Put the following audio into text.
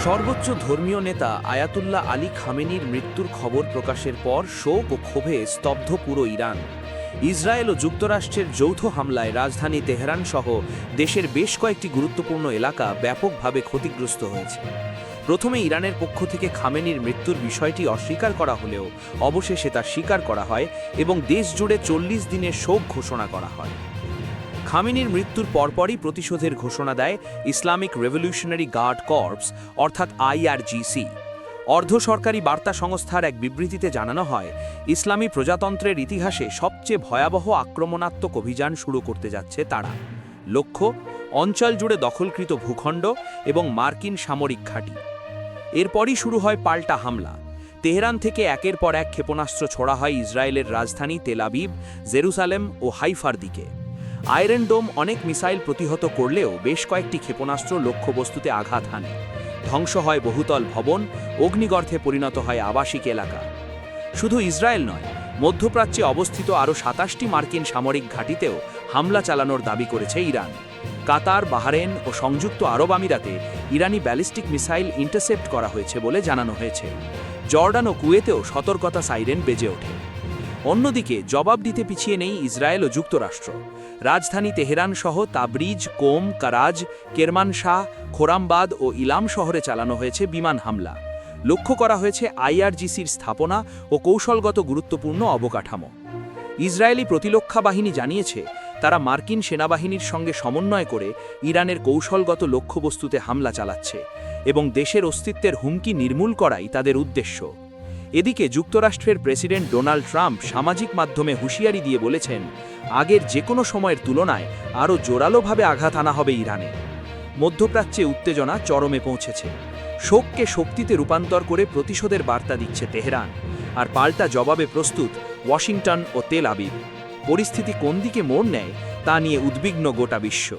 সর্বোচ্চ ধর্মীয় নেতা আয়াতুল্লাহ আলী খামেনির মৃত্যুর খবর প্রকাশের পর শোক ও ক্ষোভে স্তব্ধ পুরো ইরান। ইসরায়েল ও যুক্তরাষ্ট্রের যৌথ হামলায় রাজধানী তেহরান সহ দেশের বেশ কয়েকটি গুরুত্বপূর্ণ এলাকা ব্যাপকভাবে ক্ষতিগ্রস্ত হয়েছে। প্রথমে ইরানের পক্ষ থেকে খামেনির মৃত্যুর বিষয়টি অস্বীকার করা হলেও অবশেষে তা স্বীকার করা হয় এবং দেশ জুড়ে ৪০ দিনের শোক ঘোষণা করা হয়। খামেনির মৃত্যুর পরপরই প্রতিশোধের ঘোষণা দেয় ইসলামিক রেভলিউশনারি গার্ড কর্পস অর্থাৎ আইআরজিসি। অর্ধ সরকারি বার্তা সংস্থার এক বিবৃতিতে জানানো হয়, ইসলামী প্রজাতন্ত্রের ইতিহাসে সবচেয়ে ভয়াবহ আক্রমণাত্মক অভিযান শুরু করতে যাচ্ছে তারা। লক্ষ্য, অঞ্চল জুড়ে দখলকৃত ভূখণ্ড এবং মার্কিন সামরিক ঘাঁটি। এরপরই শুরু হয় পাল্টা হামলা। তেহরান থেকে একের পর এক ক্ষেপণাস্ত্র ছোড়া হয় ইসরায়েলের রাজধানী তেল আবিব, জেরুসালেম ও হাইফার দিকে। আয়রন ডোম অনেক মিসাইল প্রতিহত করলেও বেশ কয়েকটি ক্ষেপণাস্ত্র লক্ষ্যবস্তুতে আঘাত হানে। ধ্বংস হয় বহুতল ভবন, অগ্নিগর্তে পরিণত হয় আবাসিক এলাকা। শুধু ইসরায়েল নয়, মধ্যপ্রাচ্যে অবস্থিত আরও ২৭টি মার্কিন সামরিক ঘাঁটিতেও হামলা চালানোর দাবি করেছে ইরান। কাতার, বাহরেন ও সংযুক্ত আরব আমিরাতে ইরানি ব্যালিস্টিক মিসাইল ইন্টারসেপ্ট করা হয়েছে বলে জানানো হয়েছে। জর্ডান ও কুয়েতেও সতর্কতা সাইরেন বেজে ওঠে। অন্যদিকে জবাব দিতে পিছিয়ে নেই ইসরায়েল ও যুক্তরাষ্ট্র। রাজধানী তেহরান সহ তাবরিজ, কোম, কারাজ, কেরমানশাহ, খোরামবাদ ও ইলাম শহরে চালানো হয়েছে বিমান হামলা। লক্ষ্য করা হয়েছে আইআরজিসির স্থাপনা ও কৌশলগত গুরুত্বপূর্ণ অবকাঠামো। ইসরায়েলি প্রতিরক্ষা বাহিনী জানিয়েছে, তারা মার্কিন সেনাবাহিনীর সঙ্গে সমন্বয় করে ইরানের কৌশলগত লক্ষ্যবস্তুতে হামলা চালাচ্ছে এবং দেশের অস্তিত্বের হুমকি নির্মূল করাই তাদের উদ্দেশ্য। এদিকে যুক্তরাষ্ট্রের প্রেসিডেন্ট ডোনাল্ড ট্রাম্প সামাজিক মাধ্যমে হুঁশিয়ারি দিয়ে বলেছেন, আগের যে কোনো সময়ের তুলনায় আরও জোরালোভাবে আঘাত আনা হবে ইরানে। মধ্যপ্রাচ্যে উত্তেজনা চরমে পৌঁছেছে। শোককে শক্তিতে রূপান্তর করে প্রতিশোধের বার্তা দিচ্ছে তেহরান, আর পাল্টা জবাবে প্রস্তুত ওয়াশিংটন ও তেল আবিব। পরিস্থিতি কোন দিকে মোড় নেয় তা নিয়ে উদ্বিগ্ন গোটা বিশ্ব।